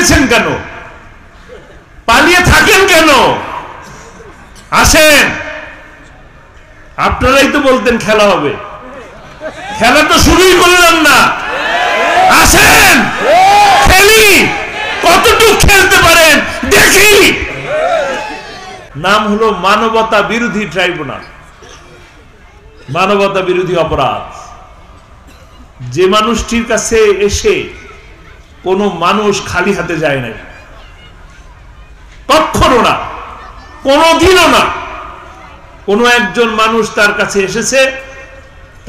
পালিয়েছেন কেন? পালিয়ে থাকেন কেন? আসেন। আপনারাই তো বলতেন খেলা হবে, খেলা তো শুরুই করলাম না। আসেন, খেলি। কতটুকু খেলতে পারেন দেখি। নাম হলো মানবতা বিরোধী ট্রাইব্যুনাল, মানবতা বিরোধী অপরাধ। যে মানুষটির কাছে এসে কোন মানুষ খালি হাতে যায় নাই, কখনো না, কোনদিনও না। কোন একজন মানুষ তার কাছে এসেছে,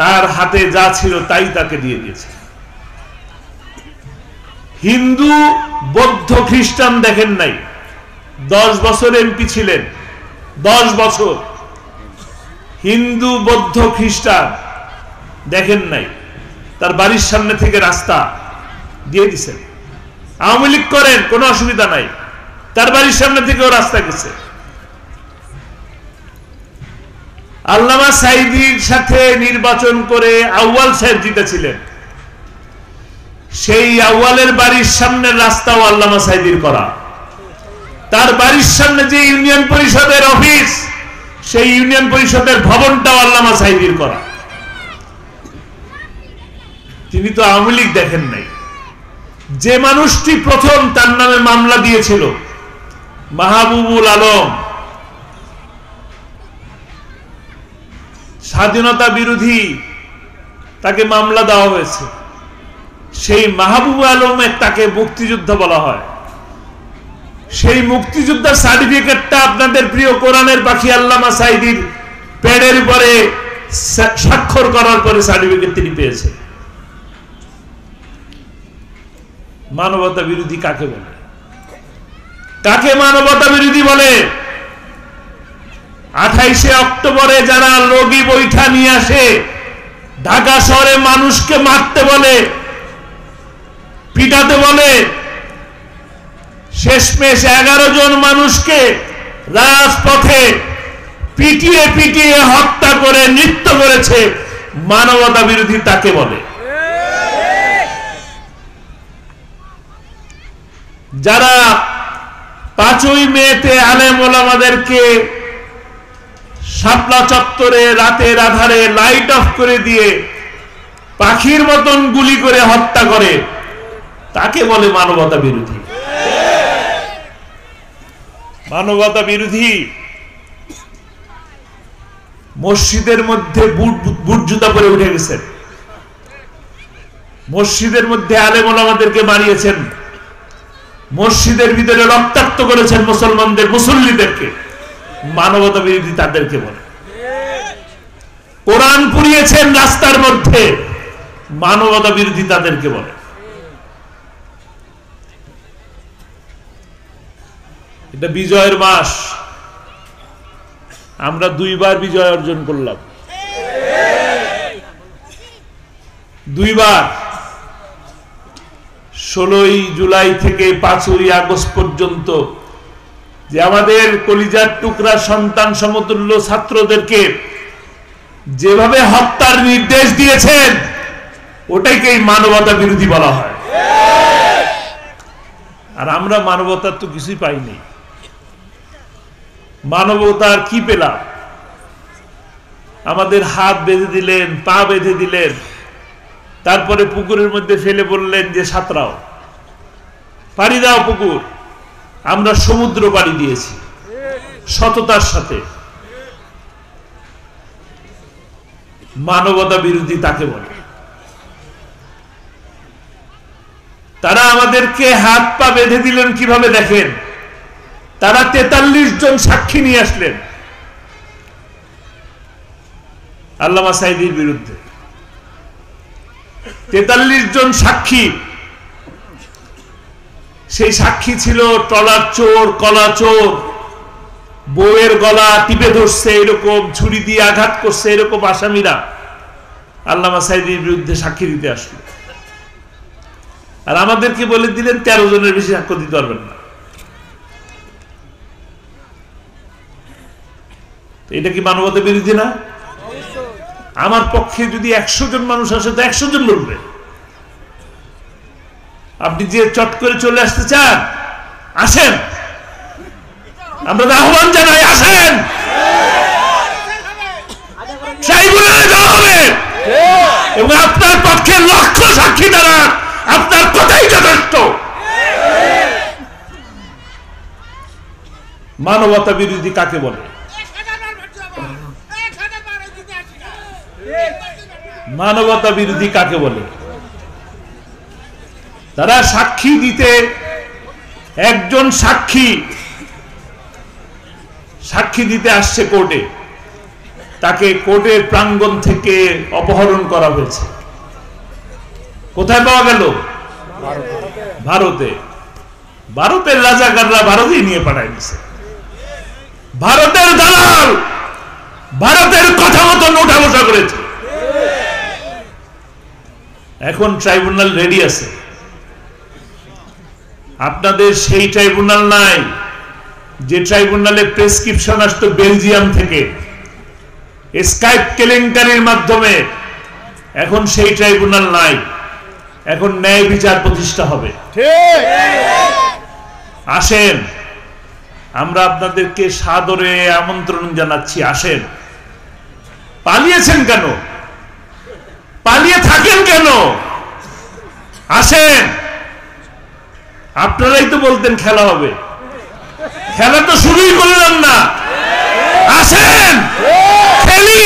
তার হাতে যা ছিল তাই তাকে দিয়ে দিয়েছে। হিন্দু, বৌদ্ধ, খ্রিস্টান দেখেন নাই। 10 বছর এমপি ছিলেন, 10 বছর। হিন্দু, বৌদ্ধ, খ্রিস্টান দেখেন নাই। তার বাড়ির সামনে থেকে রাস্তা দিয়ে দিচ্ছেন। আওয়ামী লীগ করেন, কোনো অসুবিধা নাই, তার বাড়ির সামনে থেকেও রাস্তা গেছে। আল্লামা সাঈদীর সাথে নির্বাচন করে আউয়াল সাহেব জিতেছিলেন। সেই আউয়ালের বাড়ির সামনের রাস্তাও আল্লামা সাঈদীর করা। তার বাড়ির সামনে যে ইউনিয়ন পরিষদের অফিস, সেই ইউনিয়ন পরিষদের ভবনটাও আল্লামা সাঈদীর করা। তিনি তো আওয়ামী লীগ দেখেন নাই। যে মানুষটি প্রথম তার নামে মামলা দিয়েছিল, মাহবুবুল আলম, স্বাধীনতা বিরোধী, তাকে মামলা দেওয়া হয়েছে। সেই মাহবুব আলমের তাকে মুক্তিযোদ্ধা বলা হয়। সেই মুক্তিযোদ্ধার সার্টিফিকেটটা আপনাদের প্রিয় কোরআনের পাখি আল্লামা সাঈদীর প্যাডের উপরে স্বাক্ষর করার পরে সার্টিফিকেট তিনি পেয়েছেন। মানবতা বিরোধী কাকে বলে? কাকে মানবতা বিরোধী বলে? 28শে অক্টোবরে যারা লগি বৈঠা নিয়ে আসে, ঢাকা শহরে মানুষকে মারতে বলে, পিটাতে বলে, শেষমেশ 11 জন মানুষকে রাজপথে পিটিয়ে পিটিয়ে হত্যা করে নৃত্য করেছে, মানবতা বিরোধী তাকে বলে। যারা 5ই মেতে আলেম ওলামাদেরকে শাপলা চত্বরে রাতের আধারে লাইট অফ করে দিয়ে পাখির মতন গুলি করে হত্যা করে, তাকে বলে মানবতা বিরোধী। মানবতা বিরোধী মসজিদের মধ্যে বুট জুতা পরে উঠে গেছেন, মসজিদের মধ্যে আলেম ওলামাদেরকে মারিয়েছেন, মসজিদের ভিতরে রক্তাক্ত করেছেন মুসলমানদের, মুসল্লিদেরকে, মানবতা বিরোধী তাদেরকে বলে। কোরআন পুড়িয়েছেন রাস্তার মধ্যে, মানবতা বিরোধী তাদেরকে বলে। এটা বিজয়ের মাস, আমরা 2 বার বিজয় অর্জন করলাম, 2 বার। 16ই জুলাই থেকে 5ই আগস্ট পর্যন্ত যে আমাদের কলিজার টুকরা সন্তান সমতুল্য ছাত্রদেরকে যেভাবে হত্যার নির্দেশ দিয়েছেন, ওটাকেই মানবতা বিরোধী বলা হয়। আর আমরা মানবতার তো কিছুই পাইনি। মানবতার কি পেলাম? আমাদের হাত বেঁধে দিলেন, পা বেঁধে দিলেন, তারপরে পুকুরের মধ্যে ফেলে বললেন যে সাঁতরাও, পাড়ি দাও পুকুর। আমরা সমুদ্র পাড়ি দিয়েছি সততার সাথে। মানবতা বিরোধী তাকে বলে। তারা আমাদেরকে হাত পা বেঁধে দিলেন কিভাবে দেখেন। তারা 43 জন সাক্ষী নিয়ে আসলেন আল্লামা সাঈদীর বিরুদ্ধে। 43 জন সাক্ষী। সেই সাক্ষী ছিল ট্রলার চোর, কলা চোর, বউয়ের গলা টিপে ধরছে এরকম, ছুরি দিয়ে আঘাত করছে এরকম আসামিরা আল্লামা সাঈদীর বিরুদ্ধে সাক্ষী দিতে আসলো। আর আমাদেরকে বলে দিলেন 13 জনের বেশি সাক্ষ্য দিতে পারবেন না। এটা কি মানবতা বিরোধী না? আমার পক্ষে যদি 100 জন মানুষ আসে তো 100 জন লড়বে। আপনি যে চট করে চলে আসতে চান, আসেন, আমরা আহ্বান জানাই, আসেন, ট্রাইব্যুনালে যাওয়া হবে এবং আপনার পক্ষে লক্ষ সাক্ষী দ্বারা আপনার কথাই যথেষ্ট। মানবতা বিরোধী কাকে বলে? মানবতা বিরোধী কাকে বলে? তারা সাক্ষী দিতে, একজন সাক্ষী দিতে আসছে কোর্টে, তাকে কোর্টের প্রাঙ্গণ থেকে অপহরণ করা হয়েছে। কোথায় পাওয়া গেল? ভারতে। ভারতের রাজাকাররা ভারতেই নিয়ে পাঠায় দিছে। ভারতের দালাল ভারতের কথা মতো নোটা বসা করেছে। এখন ট্রাইব্যুনাল রেডি আছে। আপনাদের সেই ট্রাইব্যুনাল নাই যে ট্রাইব্যুনালে প্রেসক্রিপশন আসতো বেলজিয়াম থেকে স্কাইপ কেলেঙ্কারির মাধ্যমে। এখন সেই ট্রাইব্যুনাল নাই। এখন ন্যায় বিচার প্রতিষ্ঠা হবে। আসেন, আমরা আপনাদেরকে সাদরে আমন্ত্রণ জানাচ্ছি, আসেন। পালিয়েছেন কেন? পালিয়ে থাকেন কেন? আসেন। আপনারাই তো বলতেন খেলা হবে, খেলা তো শুরুই করলাম না। আসেন, খেলি,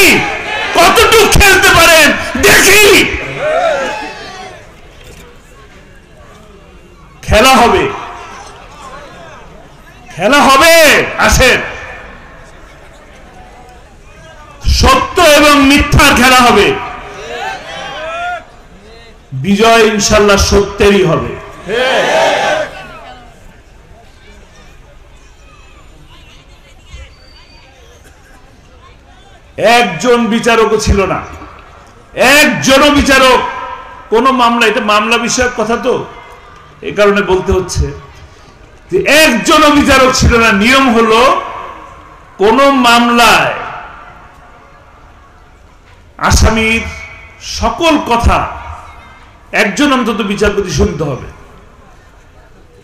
কতটুকু খেলতে পারেন দেখি। খেলা হবে, খেলা হবে। আসেন, সত্য এবং মিথ্যার খেলা হবে। বিজয় ইনশাল্লাহ সত্যেরই হবে। একজন বিচারকও ছিল না, একজনও বিচারক কোন মামলা, এটা মামলা বিষয়ক কথা তো, এই কারণে বলতে হচ্ছে যে একজনও বিচারক ছিল না। নিয়ম হলো কোন মামলায় আসামির সকল কথা একজন অন্তত বিচারপতি শুনতে হবে।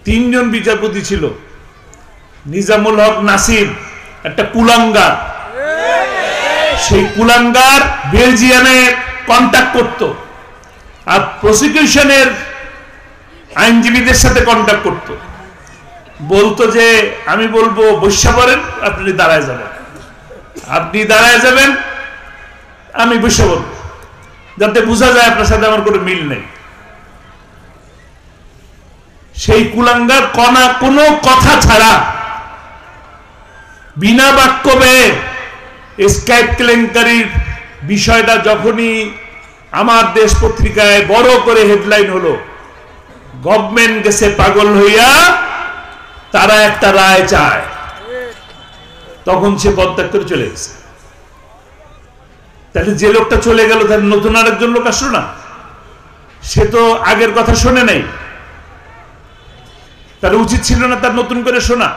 3 জন বিচারপতি ছিল। নিজামুল হক নাসির একটা কুলাঙ্গার, সেই কুলাঙ্গার বেলজিয়ামে কন্ট্যাক্ট করত আর প্রসিকিউশনের আইনজীবীদের সাথে কন্ট্যাক্ট করত। বলতো যে আমি বলবো বৈশা পড়েন, আপনি দাঁড়ায় যাবেন, আপনি দাঁড়ায় যাবেন, আমি বৈশা বলবো, যাতে বোঝা যায় আপনার সাথে আমার কোনো মিল নেই। সেই কুলাঙ্গার কোনো কথা ছাড়া বিনা বাক্য ব্যয়ে স্কাইপ কেলেঙ্কারির বিষয়টা যখনই আমার দেশ পত্রিকায় বড় করে হেডলাইন হলো, গভর্নমেন্ট গেছে পাগল হইয়া, তারা একটা রায় চায়, তখন সে পদত্যাগ করে চলে গেছে। তাহলে যে লোকটা চলে গেল, তার নতুন আরেকজন লোক আসলো না, সে তো আগের কথা শোনে নাই, তার উচিত ছিল না তার নতুন করে শোনা।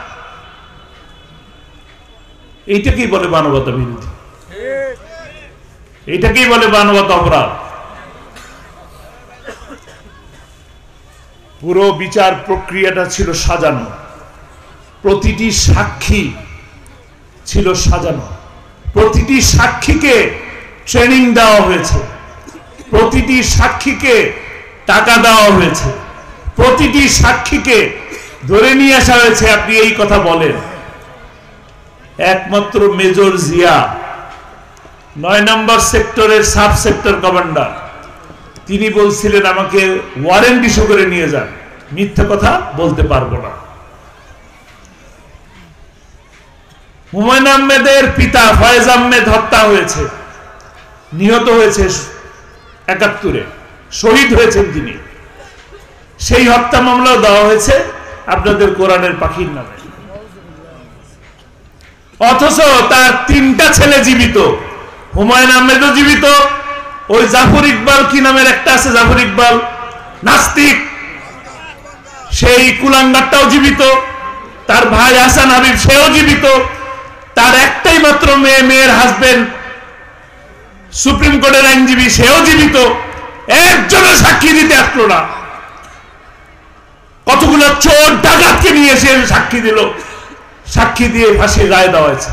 এইটাকেই বলে মানবতা বিরোধী, এইটাকেই বলে মানবতা অপরাধ। পুরো বিচার প্রক্রিয়াটা ছিল সাজানো, প্রতিটি সাক্ষী ছিল সাজানো, প্রতিটি সাক্ষীকে ট্রেনিং দেওয়া হয়েছে, প্রতিটি সাক্ষীকে টাকা দেওয়া হয়েছে, প্রতিটি সাক্ষীকে ধরে নিয়ে আসা হয়েছে আপনি এই কথা বলেন। একমাত্র মেজর জিয়া 9 নম্বর সেক্টরের সাব সেক্টর কমান্ডার, তিনি বলছিলেন আমাকে ওয়ারেন্ট ইস্যু করে নিয়ে যান, মিথ্যা কথা বলতে পারবো না। হুমায়ুন আহমেদের পিতা ফয়েজ আহমেদ হত্যা হয়েছে, নিহত হয়েছে ৭১-এ, শহীদ হয়েছেন তিনি। সেই হত্যা মামলাও দেওয়া হয়েছে আপনাদের কোরআনের পাখির নামে। অথচ তার 3টা ছেলে জীবিত, হুমায়ুন আহমেদও জীবিত, ওই জাফর ইকবাল কি নামের একটা আছে, জাফর ইকবাল নাস্তিক, সেই কুলাঙ্গারটাও জীবিত, তার ভাই হাসান হাবিব সেও জীবিত, তার একটাই মাত্র মেয়ে, মেয়ের হাজবেন্ড সুপ্রিম কোর্টের আইনজীবী, সেও জীবিত। একজনের সাক্ষী দিতে আসলো না। কতগুলো চোর ডাকাতকে নিয়ে এসে সাক্ষী দিল, সাক্ষী দিয়ে ফাঁসির রায় দেওয়া হয়েছে।